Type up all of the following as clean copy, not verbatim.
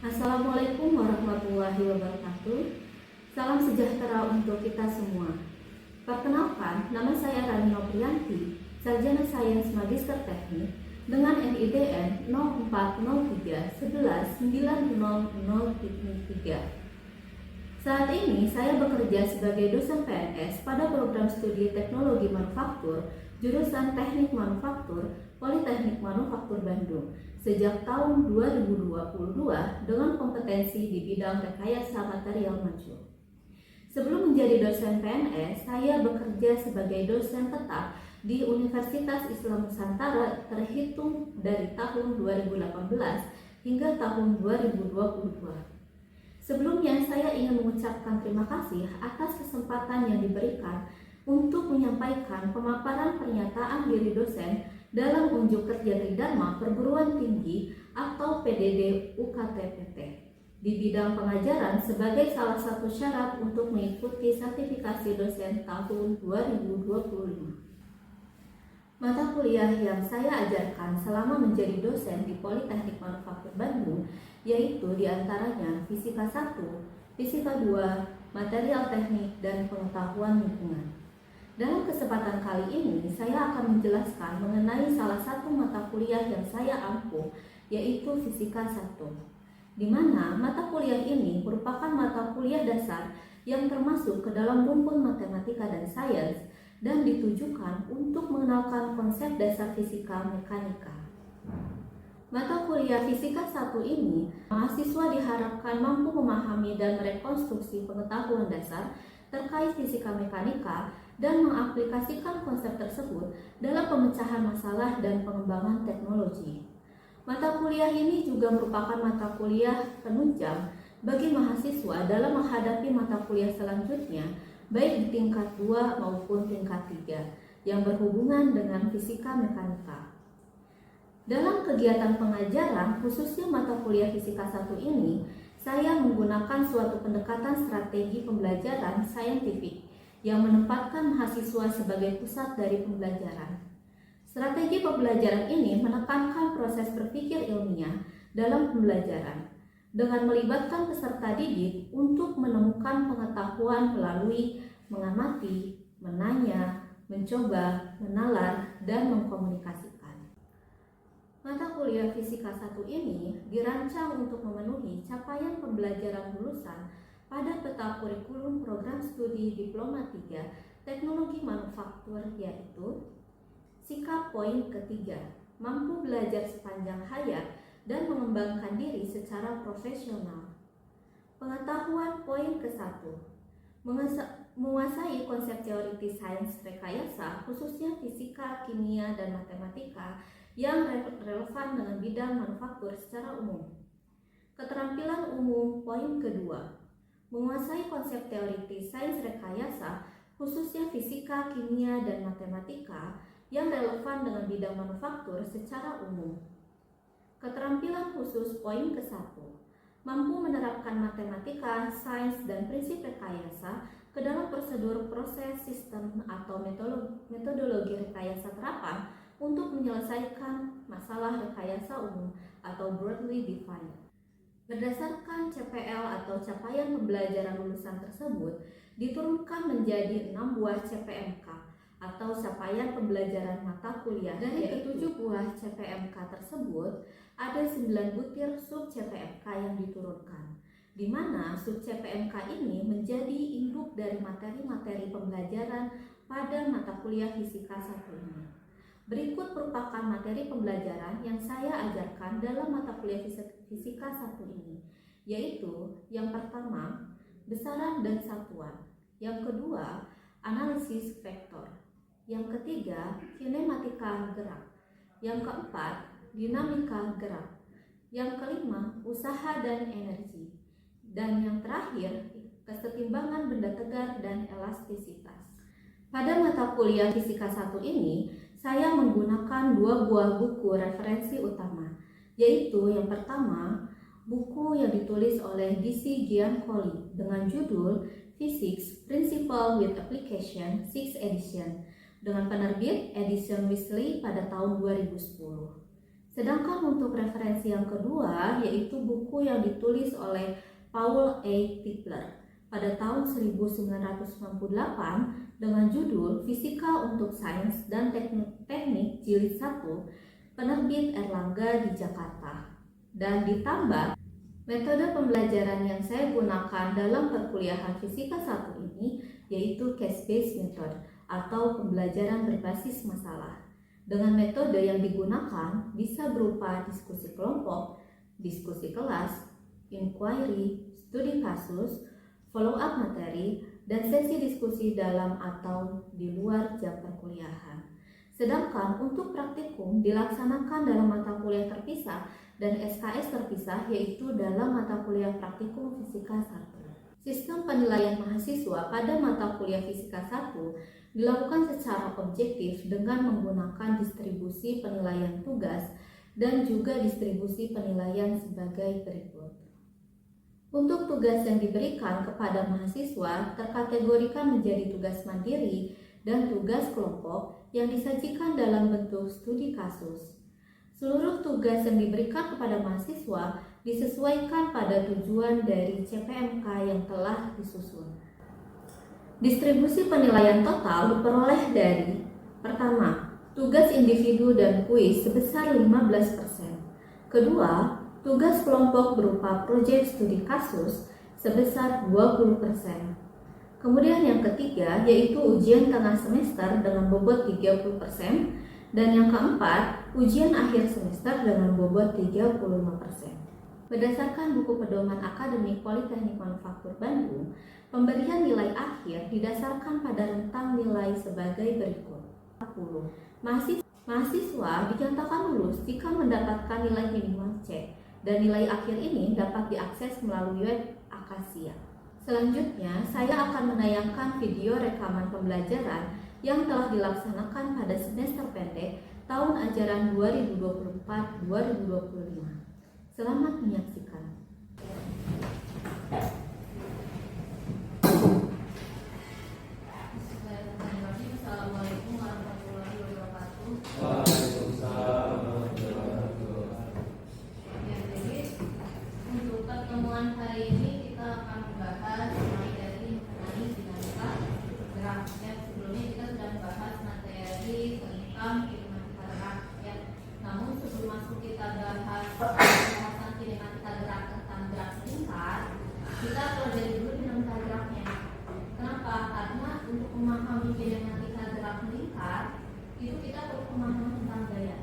Assalamualaikum warahmatullahi wabarakatuh. Salam sejahtera untuk kita semua. Perkenalkan, nama saya Rani Noprianti, Sarjana Sains Magister Teknik dengan NIDN 0403119003. Saat ini saya bekerja sebagai dosen PNS pada program studi Teknologi Manufaktur jurusan Teknik Manufaktur Politeknik Manufaktur Bandung sejak tahun 2022 dengan kompetensi di bidang rekayasa material mancung. Sebelum menjadi dosen PNS, saya bekerja sebagai dosen tetap di Universitas Islam Nusantara terhitung dari tahun 2018 hingga tahun 2022. Sebelumnya, saya ingin mengucapkan terima kasih atas kesempatan yang diberikan untuk menyampaikan pemaparan pernyataan diri dosen dalam unjuk kerja Tridharma Perguruan Tinggi atau PDD UKT-PT di bidang pengajaran sebagai salah satu syarat untuk mengikuti sertifikasi dosen tahun 2025. Mata kuliah yang saya ajarkan selama menjadi dosen di Politeknik Manufaktur Bandung yaitu diantaranya Fisika 1, Fisika 2, Material Teknik, dan Pengetahuan Lingkungan. Dalam kesempatan kali ini, saya akan menjelaskan mengenai salah satu mata kuliah yang saya ampuh, yaitu Fisika 1, di mana mata kuliah ini merupakan mata kuliah dasar yang termasuk ke dalam rumpun matematika dan sains dan ditujukan untuk mengenalkan konsep dasar fisika mekanika. Mata kuliah Fisika 1 ini, mahasiswa diharapkan mampu memahami dan merekonstruksi pengetahuan dasar terkait fisika mekanika dan mengaplikasikan konsep tersebut dalam pemecahan masalah dan pengembangan teknologi. Mata kuliah ini juga merupakan mata kuliah penunjang bagi mahasiswa dalam menghadapi mata kuliah selanjutnya, baik di tingkat 2 maupun tingkat 3 yang berhubungan dengan fisika mekanika. Dalam kegiatan pengajaran, khususnya mata kuliah Fisika 1 ini, saya menggunakan suatu pendekatan strategi pembelajaran saintifik yang menempatkan mahasiswa sebagai pusat dari pembelajaran. Strategi pembelajaran ini menekankan proses berpikir ilmiah dalam pembelajaran dengan melibatkan peserta didik untuk menemukan pengetahuan melalui mengamati, menanya, mencoba, menalar, dan mengkomunikasikan. Mata kuliah Fisika 1 ini dirancang untuk memenuhi capaian pembelajaran lulusan pada peta kurikulum program studi Diploma 3 Teknologi Manufaktur, yaitu sikap poin ketiga, mampu belajar sepanjang hayat dan mengembangkan diri secara profesional. Pengetahuan poin ke-1, menguasai konsep teoritis sains rekayasa, khususnya fisika, kimia, dan matematika yang relevan dengan bidang manufaktur secara umum. Keterampilan umum poin kedua, menguasai konsep teoritis sains rekayasa, khususnya fisika, kimia, dan matematika yang relevan dengan bidang manufaktur secara umum. Keterampilan khusus poin ke-1, mampu menerapkan matematika, sains, dan prinsip rekayasa ke dalam prosedur, proses, sistem, atau metodologi rekayasa terapan untuk menyelesaikan masalah rekayasa umum atau broadly defined. Berdasarkan CPL atau capaian pembelajaran lulusan tersebut, diturunkan menjadi 6 buah CPMK atau capaian pembelajaran mata kuliah. Dari ke-7 buah CPMK tersebut, ada 9 butir sub CPMK yang diturunkan, di mana sub CPMK ini menjadi induk dari materi-materi pembelajaran pada mata kuliah Fisika 1 ini. Berikut merupakan materi pembelajaran yang saya ajarkan dalam mata kuliah Fisika 1 ini, yaitu yang pertama, besaran dan satuan, yang kedua, analisis vektor, yang ketiga, kinematika gerak, yang keempat, dinamika gerak, yang kelima, usaha dan energi, dan yang terakhir, kesetimbangan benda tegar dan elastisitas. Pada mata kuliah Fisika 1 ini, saya menggunakan 2 buah buku referensi utama, yaitu yang pertama, buku yang ditulis oleh D.C. Giancoli dengan judul Physics Principle with Application 6th edition dengan penerbit Edition Wesley pada tahun 2010. Sedangkan untuk referensi yang kedua yaitu buku yang ditulis oleh Paul A. Tipler pada tahun 1998 dengan judul Fisika untuk Sains dan Teknik Jilid 1, penerbit Erlangga di Jakarta. Dan ditambah metode pembelajaran yang saya gunakan dalam perkuliahan Fisika 1 ini yaitu case-based method atau pembelajaran berbasis masalah. Dengan metode yang digunakan bisa berupa diskusi kelompok, diskusi kelas, inquiry, studi kasus, follow-up materi, dan sesi diskusi dalam atau di luar jam perkuliahan. Sedangkan untuk praktikum dilaksanakan dalam mata kuliah terpisah dan SKS terpisah yaitu dalam mata kuliah praktikum Fisika 1. Sistem penilaian mahasiswa pada mata kuliah Fisika 1 dilakukan secara objektif dengan menggunakan distribusi penilaian tugas dan juga distribusi penilaian sebagai berikut. Untuk tugas yang diberikan kepada mahasiswa terkategorikan menjadi tugas mandiri dan tugas kelompok yang disajikan dalam bentuk studi kasus. Seluruh tugas yang diberikan kepada mahasiswa disesuaikan pada tujuan dari CPMK yang telah disusun. Distribusi penilaian total diperoleh dari: pertama, tugas individu dan kuis sebesar 15%. Kedua, tugas kelompok berupa proyek studi kasus sebesar 20%. Kemudian yang ketiga yaitu ujian tengah semester dengan bobot 30%, dan yang keempat ujian akhir semester dengan bobot 35%. Berdasarkan buku pedoman akademik Politeknik Manufaktur Bandung, pemberian nilai akhir didasarkan pada rentang nilai sebagai berikut. 10. Mahasiswa dinyatakan lulus jika mendapatkan nilai minimal C, dan nilai akhir ini dapat diakses melalui web Akasia. Selanjutnya, saya akan menayangkan video rekaman pembelajaran yang telah dilaksanakan pada semester pendek tahun ajaran 2024-2025. Selamat menyaksikan. Assalamualaikum warahmatullahi wabarakatuh. Waalaikumsalam warahmatullahi wabarakatuh. Ya, jadi untuk pertemuan hari ini kita akan membahas mulai dari mengenai dinamika gerak. Ya, sebelumnya kita sudah membahas materi tentang kinematika gerak. Ya, namun sebelum masuk kita bahas pembahasan kinematika gerak tentang gerak selingkar, kita pelajari dulu dinamika geraknya. Kenapa? Karena untuk memahami kinematika gerak melingkar itu kita perlu pemahaman tentang gaya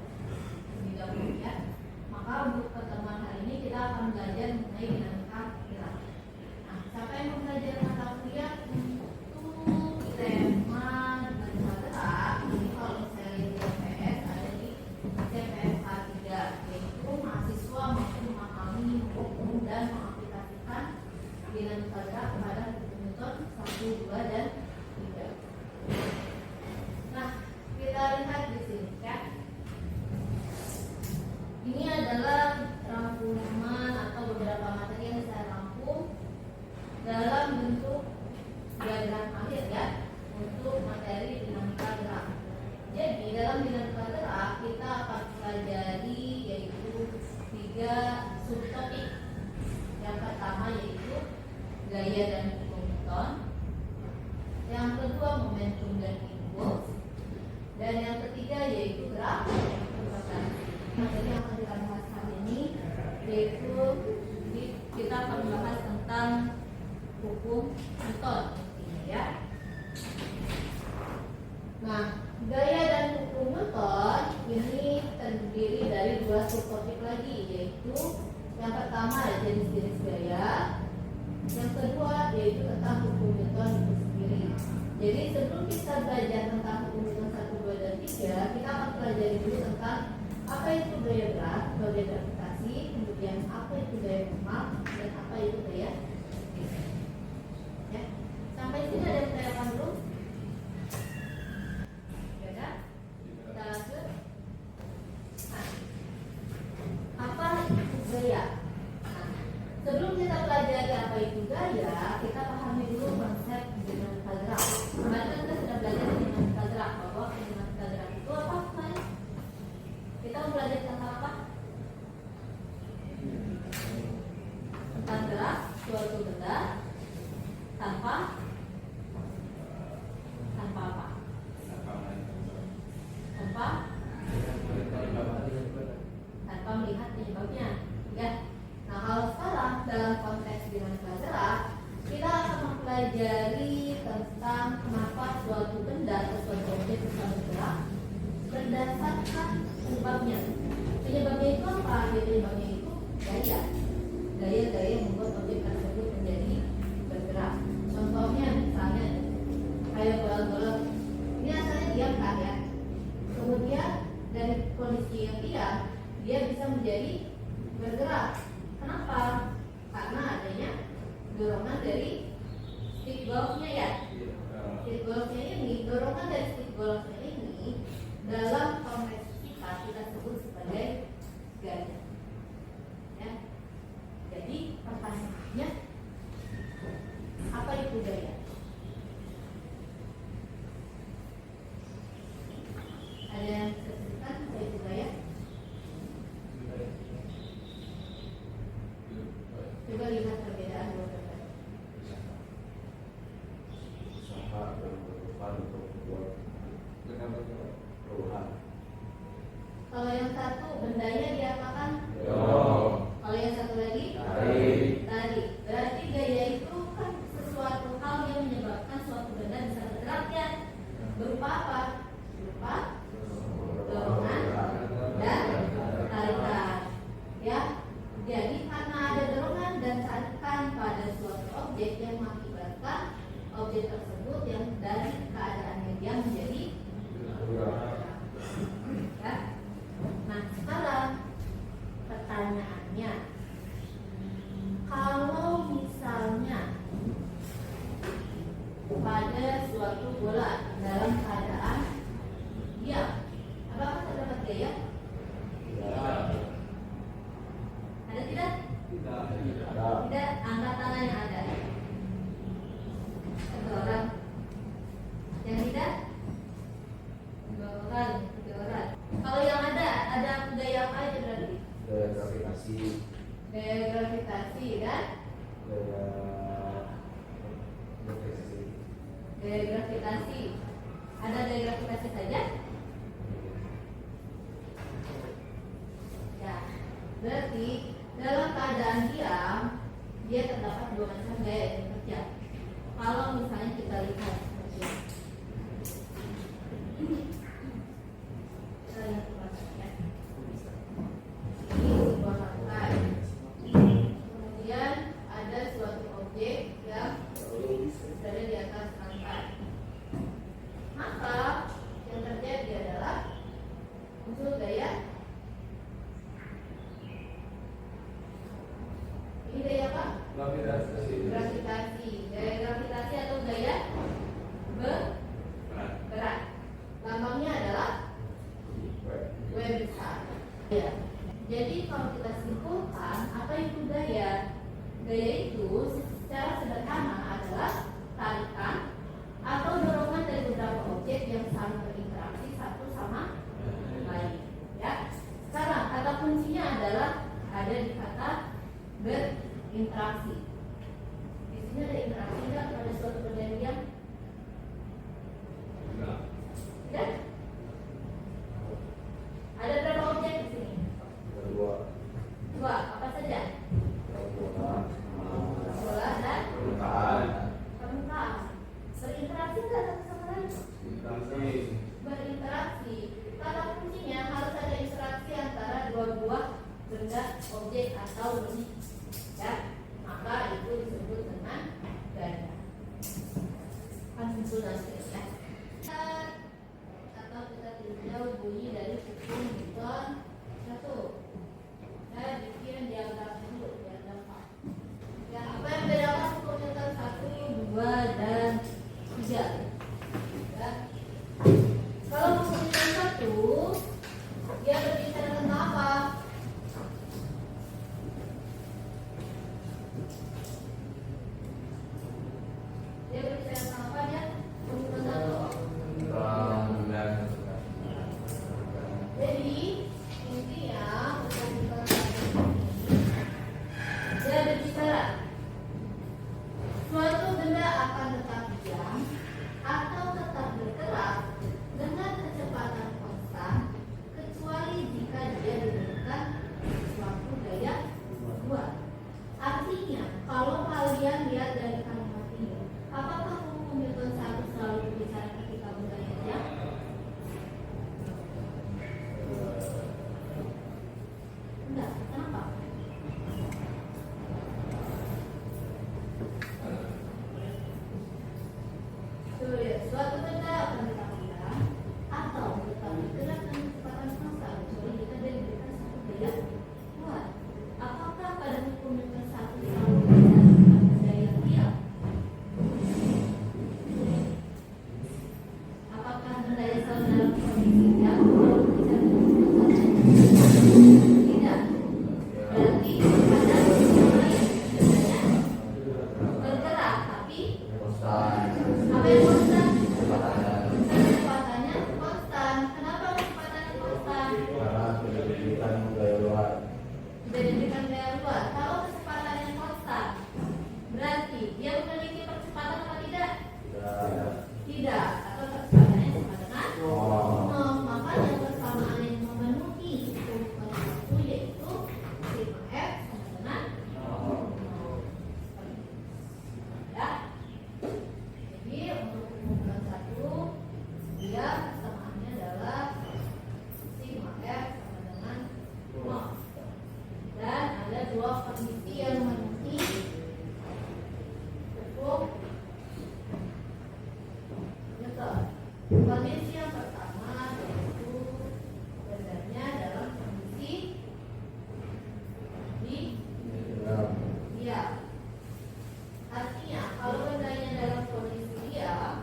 terlebih dahulu, ya. Maka untuk pertemuan hari ini kita akan belajar mengenai dinamika gerak. Nah, siapa yang mau belajar mata kuliah untuk tema dinamika gerak ini, kalau misalnya di CPS ada di CPS K3, yaitu mahasiswa mampu memahami, menghukum, dan mengaplikasikan dinamika gerak kepada Newton 1, 2, dan 3. Nah, kita lihat di sini, ya. Ini adalah rangkuman atau beberapa materi yang saya rangkum dalam bentuk diagram akhir, ya, untuk materi dinamika gerak. Jadi dalam dinamika gerak kita akan pelajari yaitu 3 subtopik. Yang pertama yaitu gaya dan hukum Newton. Yang kedua momentum dan impuls. Dan yang ketiga yaitu gerak dan propagasi. Materi yang akan kita bahas hari ini yaitu kita akan membahas tentang hukum Newton, ya. Nah, gaya dan hukum Newton ini terdiri dari 2 subtopik lagi, yaitu yang pertama jenis-jenis gaya, yang kedua yaitu tentang hukum Newton itu sendiri. Jadi sebelum kita belajar tentang hukum Newton 1, 2, dan 3, kita akan pelajari dulu tentang apa itu gaya gerak, gaya gravitasi, kemudian apa itu gaya normal, dan apa itu gaya geser. Ya. Sampai sini ada yang bertanya belum? Ya, kita lanjut. Nah, apa itu gaya? Nah, sebelum kita pelajari apa itu gaya, kita pahami dulu konsep dinamika gerak. Kemarin kita sudah belajar dinamika gerak, bahwa dinamika gerak itu apa? Kita mau belajar tentang apa? penyebabnya. Penyebabnya itu apa? Ya, penyebabnya itu gaya. Gaya yang membuat objek tersebut menjadi bergerak. Contohnya misalnya kayak bola-bola ini asalnya diam kan ya. Kemudian dari kondisi yang diam dia bisa menjadi bergerak. Kenapa? Karena adanya dorongan dari stick golfnya ya. Stick golfnya ini, dorongan dari stick golfnya ini dalam konteks kita sebut sebagai gaya. Ya. Jadi pertanyaannya, apa itu gaya? Ada yang bisa ceritakan apa itu gaya? Coba lihat perbedaan dua kata. Usaha dan berperan untuk membuat perubahan. Kalau yang satu bendanya diapakan? Kalau yang satu lagi? Tarik. Berarti gaya itu kan sesuatu hal yang menyebabkan suatu benda bisa bergerak ya. Berupa apa? Berupa dorongan dan tarikan. Ya. Jadi karena ada dorongan dan tarikan pada suatu objek yang mengakibatkan objek tersebut yang dari keadaannya dia menjadi ya. Nah sekarang pertanyaannya, kalau misalnya pada suatu bola dalam keadaan diam, apakah terdapat gaya? Ada tidak? Tidak. Angkat tangan yang ada. Satu orang. Yang tidak? Dua orang, tiga orang. Kalau yang ada gaya apa aja berarti? Gaya gravitasi. Gaya gravitasi kan? Gaya gravitasi. Ada gaya gravitasi saja? Ya. Berarti dalam keadaan diam dia terdapat dua macam gaya yang bekerja. Kalau misalnya kita lihat seperti ini. Kita lihat ya. Ini sebuah lantai. Kemudian ada suatu objek yang berada di atas lantai. Maka yang terjadi adalah muncul gaya. Ini gaya apa? Gravitasi. Gaya gravitasi atau gaya berat. Lambangnya adalah W besar. Ya. Jadi kalau kita simpulkan, apa itu gaya? Gaya itu secara sederhana adalah tarikan atau dorongan dari beberapa objek yang saling berinteraksi satu sama lain. Ya. Sekarang kata kuncinya adalah ada di kata berinteraksi. Di sini ada interaksi enggak pada suatu perjanjian? Tidak. Ada berapa objek di sini? Dua. Apa saja? Bola dan permukaan. Berinteraksi enggak satu sama lain? Berinteraksi. Kata kuncinya harus ada interaksi antara dua buah benda, objek atau benda. Ya, maka itu disebut dengan gaya. Kan simpul nanti ya. Atau kita tinjau bunyi dari hukum Newton 1. Saya bikin diagram dulu, diagram Pak. Ya, apa yang bedakan hukum Newton 1, 2, dan 3? Ya. Kalau hukum Newton 1, dia berbicara tentang apa? Dia berbicara tentang apa dia? Hukum Newton 1. Jadi intinya hukum Newton 1 dia berbicara suatu benda akan tetap diam atau tetap bergerak dengan kecepatan konstan kecuali jika Karena sudah diberikan gaya luar. Sudah diberikan gaya luar. Kalau kecepatan yang konstan, berarti dia memiliki percepatan apa tidak? Tidak. Tidak. Atau kecepatannya sama dengan Oh. nol. Makanya persamaan yang memenuhi itu yaitu sigma f sama dengan nol. Ya. Jadi untuk keunggulan 1 dia persamaannya adalah sigma f sama dengan nol. Dan ada dua kondisi yang memenuhi hukum Newton. Kondisi yang pertama yaitu bendanya dalam kondisi di diam. Artinya kalau bendanya dalam kondisi diam,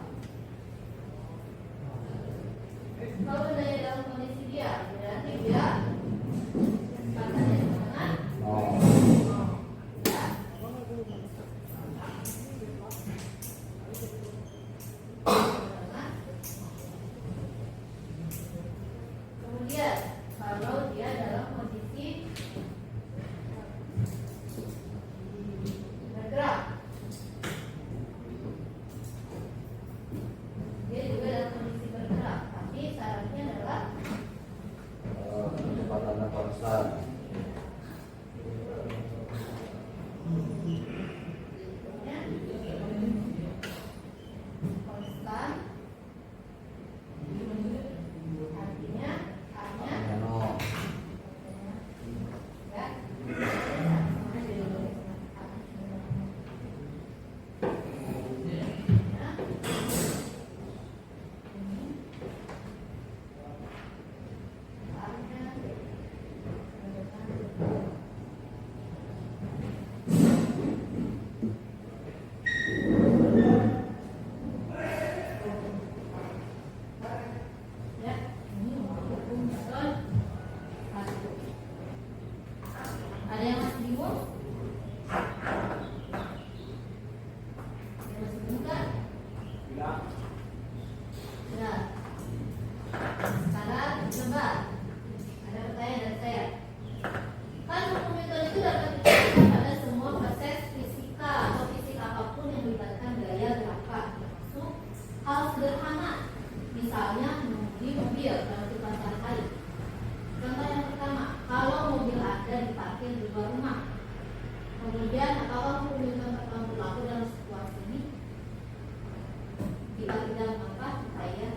berarti dia kecepatannya sama dengan Oh. nol. Ya. Kemudian kalau dia dalam kondisi bergerak, dia juga dalam kondisi bergerak, tapi syaratnya adalah Kecepatannya konstan. konstan. Artinya hanya Nol. ya. Ya, ini hukum Newton 1. Ada yang masih bingung? Ada yang masih bingung kan? Ya. Sekarang coba ada pertanyaan dari saya. Kan hukum Newton itu dapat diterapkan pada semua proses fisika atau fisik apapun yang melibatkan gaya gerakan, termasuk hal sederhana, misalnya mengemudi mobil dalam kehidupan sehari-hari. Contoh yang pertama, kalau mobil Anda diparkir di luar rumah, kemudian apakah hukum Newton akan berlaku dalam situasi ini? Bila tidak, maka saya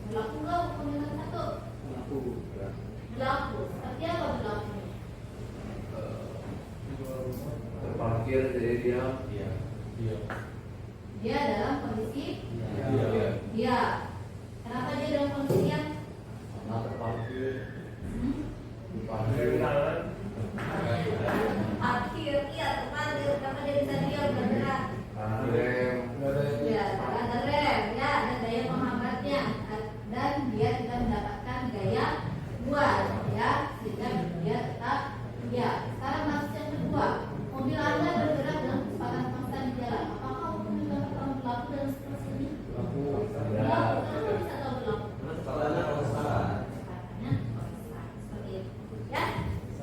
berlaku nggak hukum Newton 1? Berlaku. Seperti apa berlaku? Terparkir jadi diam. Dia dalam kondisi Iya. dia. Kenapa dia dalam kondisi diam? Karena terparkir. Hmm? Diparkir. Parkir, iya teman. Kenapa dia bisa diam bergerak? Karena rem. Ya, karena ada rem, ya, ada daya penghambatnya, dan dia tidak mendapatkan gaya luar, ya, sehingga dia tetap diam. Sekarang kasus yang kedua, mobil Anda bergerak dalam kecepatan konstan di jalan. Apakah hukum Newton akan berlaku dalam situasi ini? Berlaku. Kenapa bisa tahu berlaku? Kecepatannya konstan. Kecepatannya konstan, seperti itu, ya.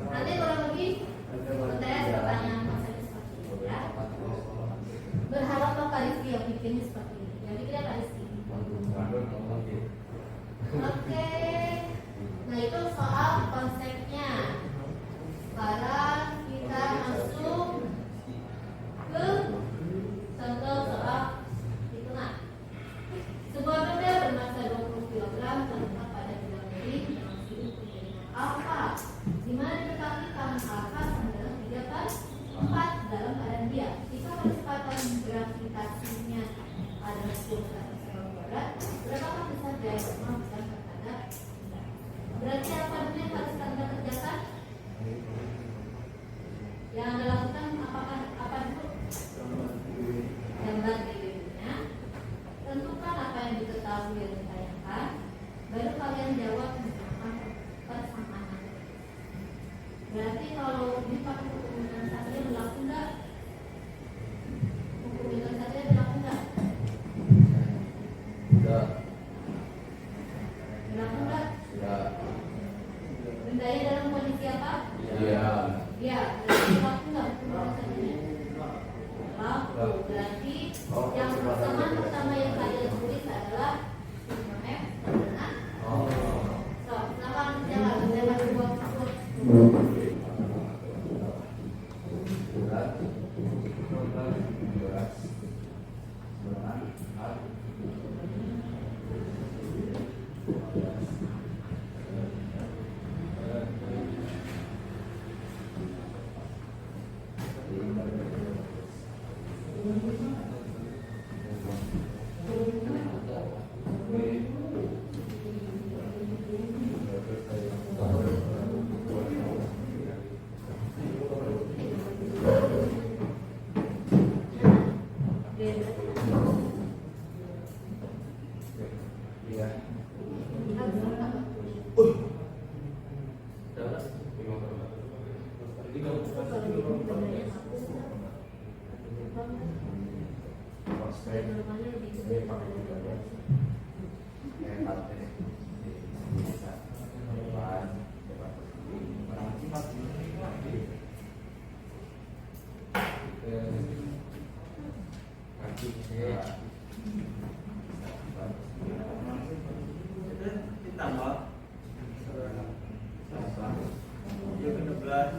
Nanti kurang lebih UTS pertanyaan konsepnya seperti itu, ya. Berharaplah Pak Rizky yang bikinnya seperti ini. Yang bikinnya Pak Rizky. Oke. Nah itu soal konsepnya. Sekarang kita masuk ke contoh soal hitungan. Sebuah benda bermassa 20 kg terletak pada bidang miring dengan sudut kemiringan alfa, di mana diketahui tangan alfa sama dengan 3/4 dalam keadaan diam. Jika kecepatan gravitasinya adalah 10 km/h, berapakah besar gaya normal besar terhadap benda? Berarti apa dulu yang harus Anda kerjakan? Yang Anda lakukan apa dulu? Gambar GBB-nya. Tentukan apa yang diketahui yang ditanyakan. Baru kalian jawab menggunakan persamaan. Berarti kalau ini pakai hukum Newton saja berlaku enggak? Hukum Newton saja berlaku enggak? Tidak. Sarana. Dia kena belas.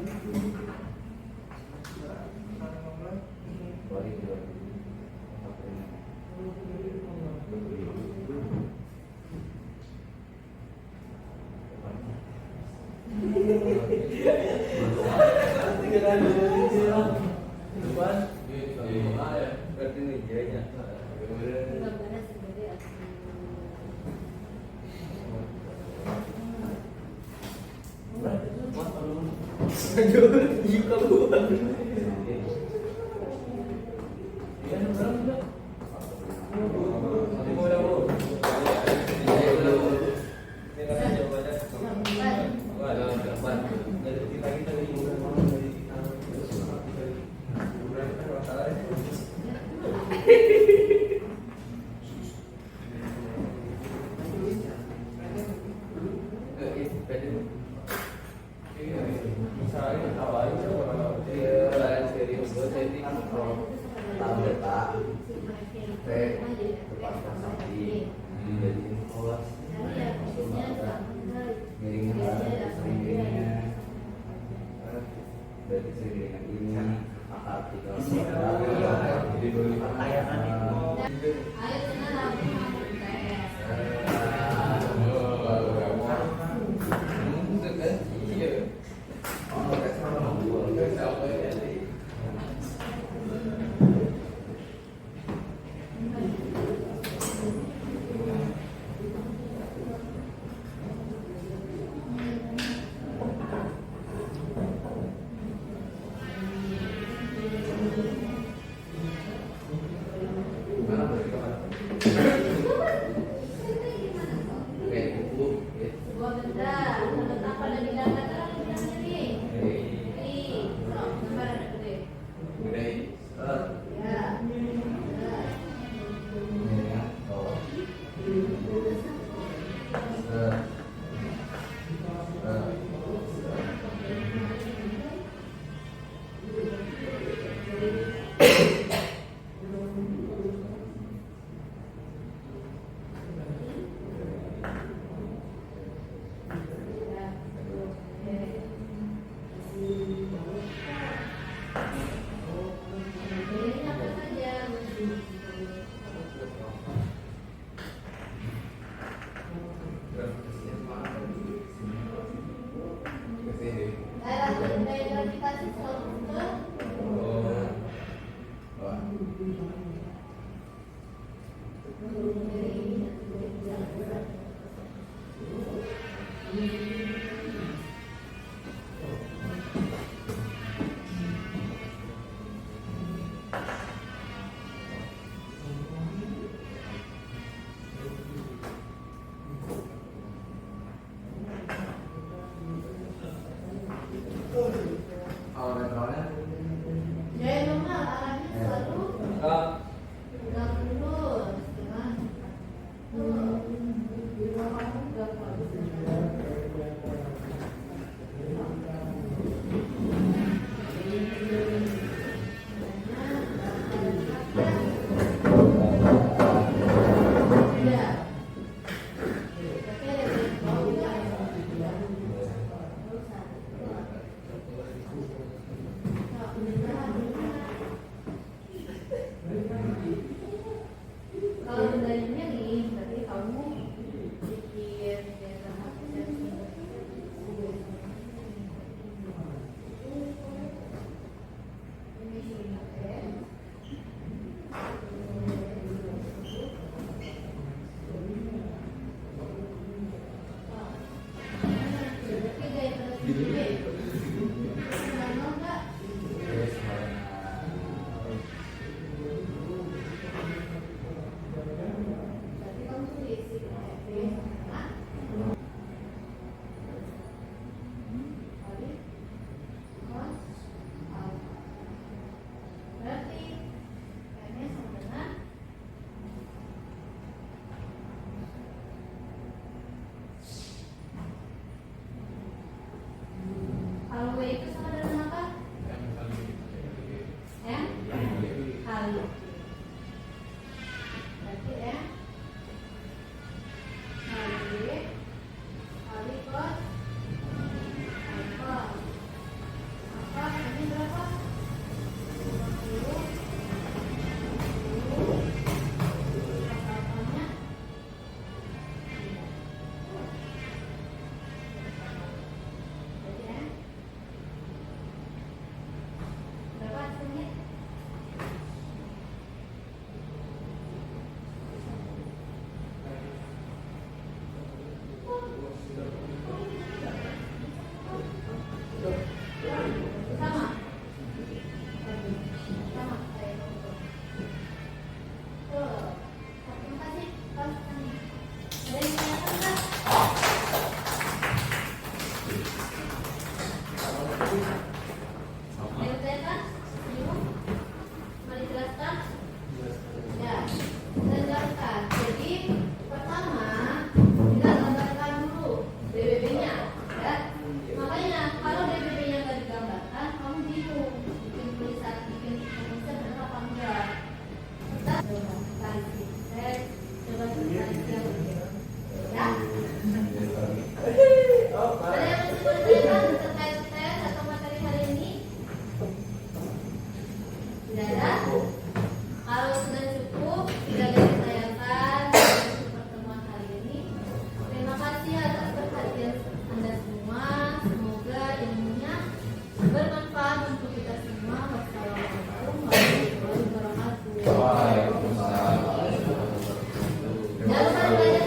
Ada yang